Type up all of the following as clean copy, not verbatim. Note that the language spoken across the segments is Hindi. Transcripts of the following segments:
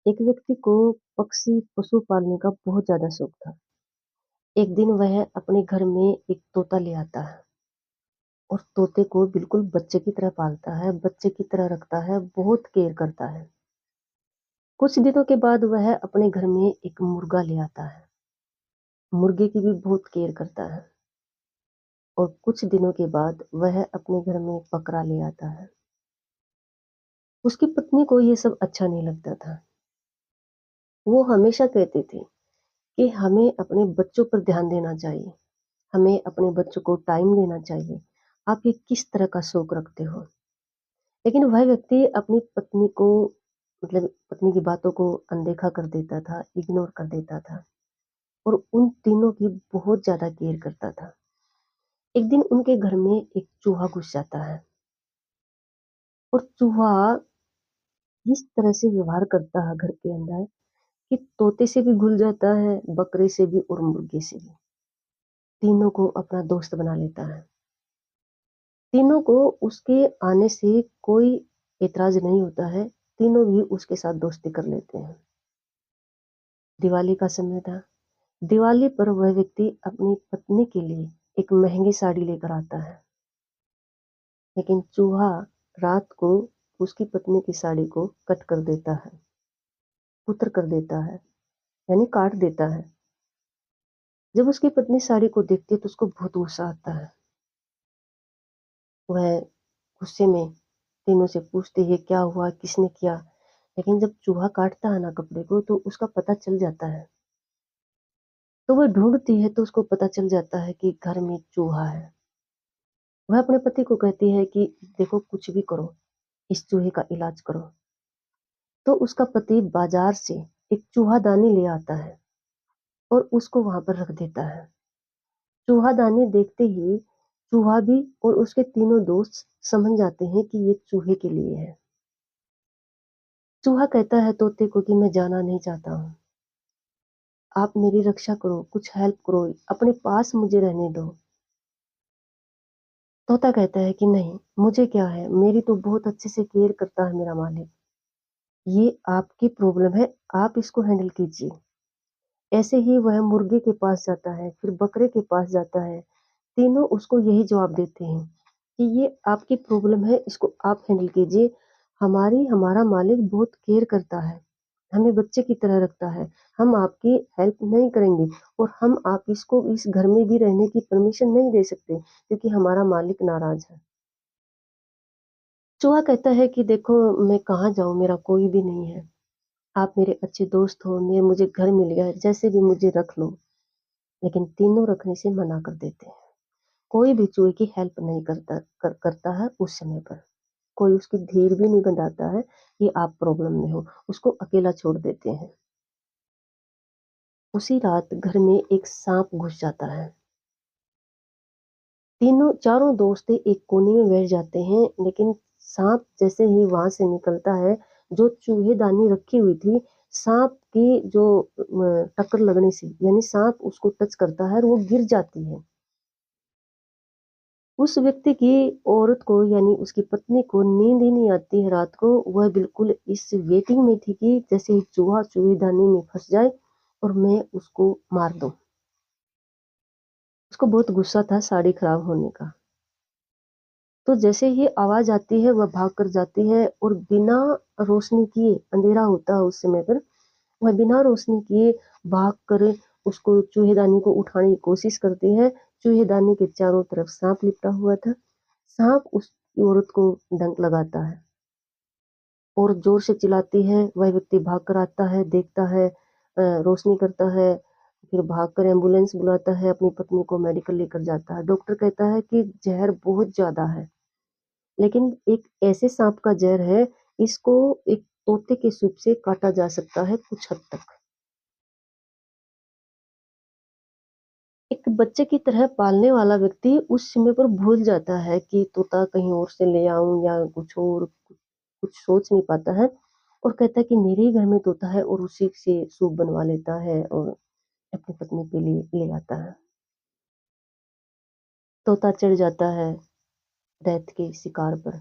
एक व्यक्ति को पक्षी पशु पालने का बहुत ज़्यादा शौक था। एक दिन वह अपने घर में एक तोता ले आता है और तोते को बिल्कुल बच्चे की तरह पालता है, बच्चे की तरह रखता है, बहुत केयर करता है। कुछ दिनों के बाद वह अपने घर में एक मुर्गा ले आता है। मुर्गे की भी बहुत केयर करता है और कुछ दिनों के बाद वह अपने घर में बकरा ले आता है। उसकी पत्नी को ये सब अच्छा नहीं लगता था। वो हमेशा कहती थी कि हमें अपने बच्चों पर ध्यान देना चाहिए। हमें अपने बच्चों को टाइम देना चाहिए। आप ये किस तरह का शौक रखते हो? लेकिन वह व्यक्ति अपनी पत्नी को मतलब पत्नी की बातों को अनदेखा कर देता था, इग्नोर कर देता था और उन तीनों की बहुत ज़्यादा केयर करता था। एक दिन उनके घर में एक चूहा घुस जाता है और चूहा इस तरह से व्यवहार करता है घर के अंदर कि तोते से भी घुल जाता है, बकरे से भी और मुर्गे से भी। तीनों को अपना दोस्त बना लेता है। तीनों को उसके आने से कोई ऐतराज़ नहीं होता है, तीनों भी उसके साथ दोस्ती कर लेते हैं। दिवाली का समय था, दिवाली पर वह व्यक्ति अपनी पत्नी के लिए एक महँगी साड़ी लेकर आता है, लेकिन चूहा रात को उसकी पत्नी की साड़ी को कट कर देता है, फुतर कर देता है, यानी काट देता है। जब उसकी पत्नी साड़ी को देखती है तो उसको बहुत गुस्सा आता है। वह गुस्से में तीनों से पूछती है क्या हुआ, किसने किया? लेकिन जब चूहा काटता है ना कपड़े को तो उसका पता चल जाता है। तो वह ढूँढती है तो उसको पता चल जाता है कि घर में चूहा है। वह अपने पति को कहती है कि देखो कुछ भी करो, इस चूहे का इलाज करो। तो उसका पति बाजार से एक चूहादानी ले आता है और उसको वहाँ पर रख देता है। चूहादानी देखते ही चूहा भी और उसके तीनों दोस्त समझ जाते हैं कि ये चूहे के लिए है। चूहा कहता है तोते को कि मैं जाना नहीं चाहता हूँ। आप मेरी रक्षा करो, कुछ हेल्प करो, अपने पास मुझे रहने दो। तोता कहता है कि नहीं, मुझे क्या है, मेरी तो बहुत अच्छे से केयर करता है मेरा मालिक। ये आपकी प्रॉब्लम है, आप इसको हैंडल कीजिए। ऐसे ही वह मुर्गे के पास जाता है, फिर बकरे के पास जाता है। तीनों उसको यही जवाब देते हैं कि ये आपकी प्रॉब्लम है, इसको आप हैंडल कीजिए। हमारा मालिक बहुत केयर करता है, हमें बच्चे की तरह रखता है। हम आपकी हेल्प नहीं करेंगे और हम आप इसको इस घर में भी रहने की परमिशन नहीं दे सकते क्योंकि हमारा मालिक नाराज़ है। चूहा कहता है कि देखो मैं कहाँ जाऊँ, मेरा कोई भी नहीं है। आप मेरे अच्छे दोस्त हो, मुझे घर मिल गया है, जैसे भी मुझे रख लो। लेकिन तीनों रखने से मना कर देते हैं। कोई भी चूहे की हेल्प नहीं करता है उस समय पर। कोई उसकी धीर भी नहीं बंधाता है कि आप प्रॉब्लम में हो, उसको अकेला छोड़ देते हैं। उसी रात घर में एक सांप घुस जाता है। तीनों चारों दोस्त एक कोने में बैठ जाते हैं, लेकिन सांप जैसे ही वहां से निकलता है, जो चूहेदानी रखी हुई थी, सांप की जो टक्कर लगने से यानी सांप उसको टच करता है और वो गिर जाती है। उस व्यक्ति की औरत को यानी उसकी पत्नी को नींद ही नहीं आती है रात को। वह बिल्कुल इस वेटिंग में थी कि जैसे ही चूहा चूहेदानी में फंस जाए और मैं उसको मार दूं। उसको बहुत गुस्सा था साड़ी खराब होने का। तो जैसे ही आवाज आती है वह भाग कर जाती है और बिना रोशनी किए, अंधेरा होता है उस समय पर, वह बिना रोशनी किए भाग कर उसको चूहेदानी को उठाने की कोशिश करती है। चूहेदानी के चारों तरफ सांप लिपटा हुआ था। सांप उस औरत को डंक लगाता है और जोर से चिल्लाती है। वह व्यक्ति भाग कर आता है, देखता है, रोशनी करता है, फिर भागकर एम्बुलेंस बुलाता है, अपनी पत्नी को मेडिकल लेकर जाता है। डॉक्टर कहता है कि जहर बहुत ज्यादा है, लेकिन एक ऐसे सांप का जहर है, इसको एक तोते के सूप से काटा जा सकता है कुछ हद तक। एक बच्चे की तरह पालने वाला व्यक्ति उस समय पर भूल जाता है कि तोता कहीं और से ले आऊं या कुछ और, कुछ सोच नहीं पाता है और कहता है कि मेरे ही घर में तोता है और उसी से सूप बनवा लेता है और अपनी पत्नी के लिए ले आता है। तोता चढ़ जाता है डेथ के शिकार पर।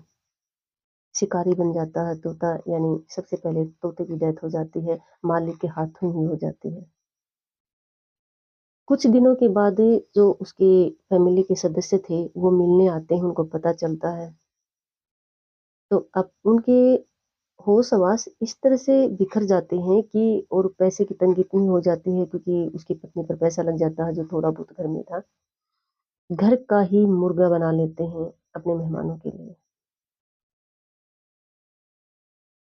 शिकारी बन जाता है तोता, यानी सबसे पहले तोते की डेथ हो जाती है, मालिक के हाथों ही हो जाती है। कुछ दिनों के बाद जो उसके फैमिली के सदस्य थे, वो मिलने आते हैं, उनको पता चलता है। तो अब उनके होश-हवास इस तरह से बिखर जाते हैं कि और पैसे की तंगी इतनी हो जाती है क्योंकि उसकी पत्नी पर पैसा लग जाता है जो थोड़ा बहुत घर में था। घर का ही मुर्गा बना लेते हैं अपने मेहमानों के लिए।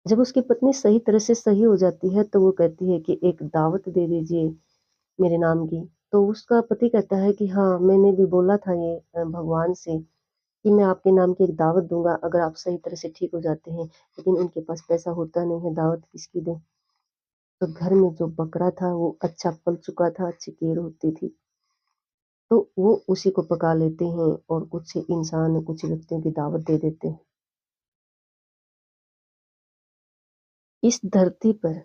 जब उसकी पत्नी सही तरह से सही हो जाती है तो वो कहती है कि एक दावत दे दीजिए मेरे नाम की। तो उसका पति कहता है कि हाँ, मैंने भी बोला था ये भगवान से कि मैं आपके नाम की एक दावत दूँगा अगर आप सही तरह से ठीक हो जाते हैं, लेकिन उनके पास पैसा होता नहीं है, दावत किसकी दें? तो घर में जो बकरा था वो अच्छा पल चुका था, अच्छी खीर होती थी, तो वो उसी को पका लेते हैं और कुछ इंसान, कुछ व्यक्तियों की दावत दे देते हैं। इस धरती पर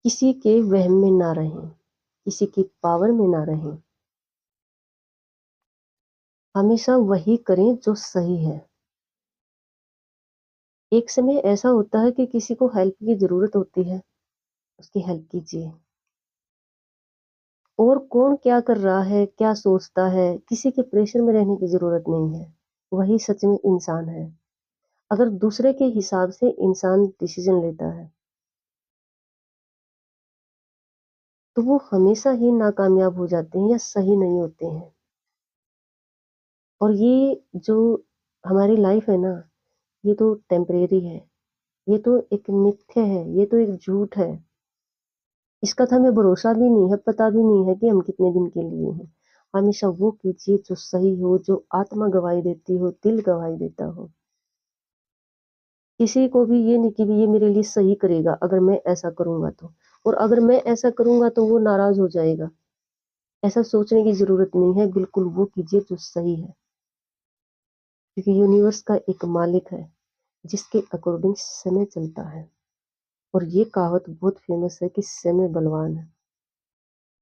किसी के वहम में ना रहें, किसी की पावर में ना रहें, हमेशा वही करें जो सही है। एक समय ऐसा होता है कि किसी को हेल्प की ज़रूरत होती है, उसकी हेल्प कीजिए। और कौन क्या कर रहा है, क्या सोचता है, किसी के प्रेशर में रहने की ज़रूरत नहीं है। वही सच में इंसान है। अगर दूसरे के हिसाब से इंसान डिसीज़न लेता है, तो वो हमेशा ही नाकामयाब हो जाते हैं या सही नहीं होते हैं। और ये जो हमारी लाइफ़ है ना, ये तो टेम्परेरी है। ये तो एक मिथ्या है, ये तो एक झूठ है। इसका तो हमें भरोसा भी नहीं है, पता भी नहीं है कि हम कितने दिन के लिए हैं। हमेशा वो कीजिए जो सही हो, जो आत्मा गवाही देती हो, दिल गवाही देता हो। किसी को भी ये नहीं कि भी ये मेरे लिए सही करेगा अगर मैं ऐसा करूँगा तो, और अगर मैं ऐसा करूँगा तो वो नाराज़ हो जाएगा। ऐसा सोचने की ज़रूरत नहीं है, बिल्कुल वो कीजिए जो सही है। क्योंकि यूनिवर्स का एक मालिक है, जिसके अकॉर्डिंग समय चलता है। और ये कहावत बहुत फ़ेमस है कि समय बलवान है।